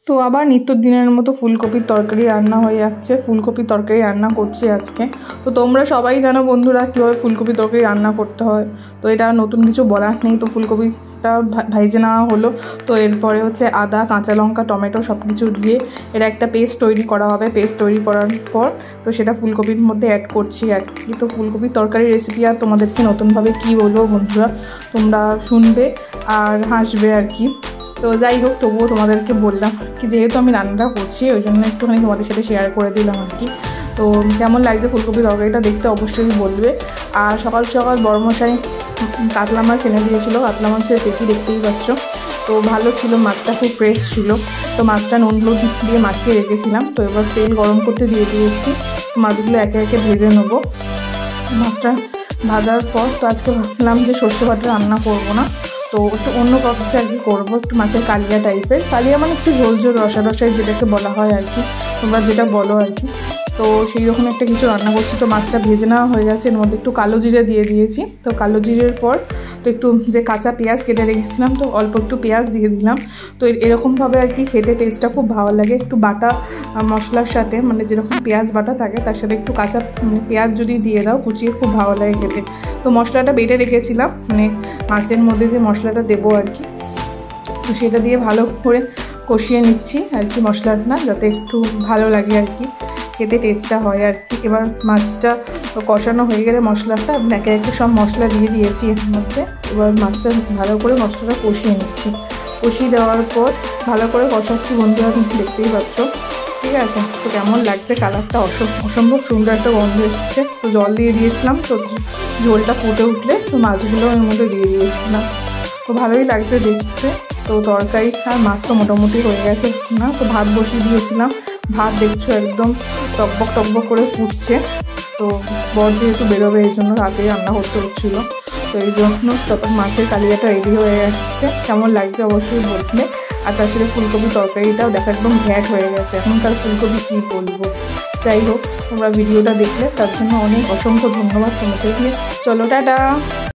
তো আবার নিত্যদিনের মতো ফুলকপির তরকারি রান্না হয়ে যাচ্ছে। ফুলকপির তরকারি রান্না করছি আজকে। তো তোমরা সবাই জানো বন্ধুরা কীভাবে ফুলকপির তরকারি রান্না করতে হয়, তো এটা নতুন কিছু বলার নেই। তো ফুলকপিটা ভাইজে নেওয়া হলো। তো এরপরে হচ্ছে আদা, কাঁচা লঙ্কা, টমেটো সব কিছু দিয়ে এটা একটা পেস্ট তৈরি করা হবে। পেস্ট তৈরি করার পর তো সেটা ফুলকপির মধ্যে অ্যাড করছি আর কি। তো ফুলকপির তরকারি রেসিপি আর তোমাদেরকে নতুনভাবে কী বলবো বন্ধুরা, তোমরা শুনবে আর হাসবে আর কি। তো যাই হোক, তবুও তোমাদেরকে বললাম কি, যেহেতু আমি রান্নাটা করছি ওই জন্য একটুখানি তোমাদের সাথে শেয়ার করে দিলাম আর কি। তো কেমন লাগছে ফুলকপি তরকারিটা দেখতে অবশ্যই বলবে। আর সকাল সকাল বড়মশাই কাতলা মাছ এনে দিয়েছিলো। কাতলা মাছের পেটি দেখতেই পাচ্ছ। তো ভালো ছিল, মাছটা খুব ফ্রেশ ছিল। তো মাছটা নুন হলুদ দিয়ে মাখিয়ে রেখেছিলাম। তো এবার তেল গরম করতে দিয়ে দিয়েছি। মাছগুলো একে একে ভেজে নেবো। মাছটা ভাজার পর তো আজকে ভাবলাম যে সর্ষে বাটা রান্না করবো না, তো একটু অন্য প্রসেসে আর কি করবো। একটু মাছের কালিয়া টাইপের, কালিয়া মানে একটু ঝোল ঝোল রসা রসাই যেটাকে বলা হয় আর কি, তোমরা যেটা বলো আর কি। তো সেই রকম একটা কিছু রান্না করছি। তো মাছটা ভেজে নেওয়া হয়ে গেছে। এর মধ্যে একটু কালো জিরে দিয়ে দিয়েছি। তো কালো জিরের পর তো একটু যে কাঁচা পেঁয়াজ কেটে রেখেছিলাম, তো অল্প একটু পেঁয়াজ দিয়ে দিলাম। তো এরকমভাবে আর কি খেতে টেস্টটা খুব ভালো লাগে। একটু বাটা মশলার সাথে, মানে যেরকম পেঁয়াজ বাটা থাকে তার সাথে একটু কাঁচা পেঁয়াজ যদি দিয়ে দাও কুচিয়ে, খুব ভালো লাগে খেতে। তো মশলাটা বেটে রেখেছিলাম, মানে মাছের মধ্যে যে মশলাটা দেবো আর কি, তো সেটা দিয়ে ভালো করে কষিয়ে নিচ্ছি আর কি মশলাটা, যাতে একটু ভালো লাগে আর কি, খেতে টেস্টটা হয় আর কি। এবার মাছটা কষানো হয়ে গেলে মশলাটা একে একে সব মশলা দিয়ে দিয়েছি এর মধ্যে। এবার মাছটা ভালো করে মশলাটা কষিয়ে নিচ্ছি। কষিয়ে দেওয়ার পর ভালো করে কষাচ্ছি বন্ধুরা, কিন্তু দেখতেই পাচ্ছ, ঠিক আছে। তো কেমন লাগছে, কালারটা অসম্ভব সুন্দর একটা গন্ধ এসছে। তো জল দিয়ে দিয়েছিলাম। তো ঝোলটা ফুটে উঠলে তো মাছগুলো এর মধ্যে দিয়ে দিয়েছিলাম। তো ভালোই লাগছে দেখতে। তো তরকারি আর মাছ তো মোটামুটি হয়ে গেছে না। তো ভাত বসিয়ে দিয়েছিলাম। ভাত দেখছো একদম টকবক টকবক করে ফুটছে। তো বর যেহেতু বেরোবে এই জন্য রাতেই রান্না করতে হচ্ছিলো। তো এই জন্য তখন মাছের কালিয়াটা রেডি হয়ে যাচ্ছে। কেমন লাগছে অবশ্যই বলবে। আর তার সাথে ফুলকপি তরকারিটাও দেখা একদম ঘ্যাট হয়ে গেছে। এখনকার ফুলকপি কী বলবো। যাই হোক, তোমরা ভিডিওটা দেখলে তার জন্য অনেক অসংখ্য ধন্যবাদ তোমাদেরকে। চলো টাটা।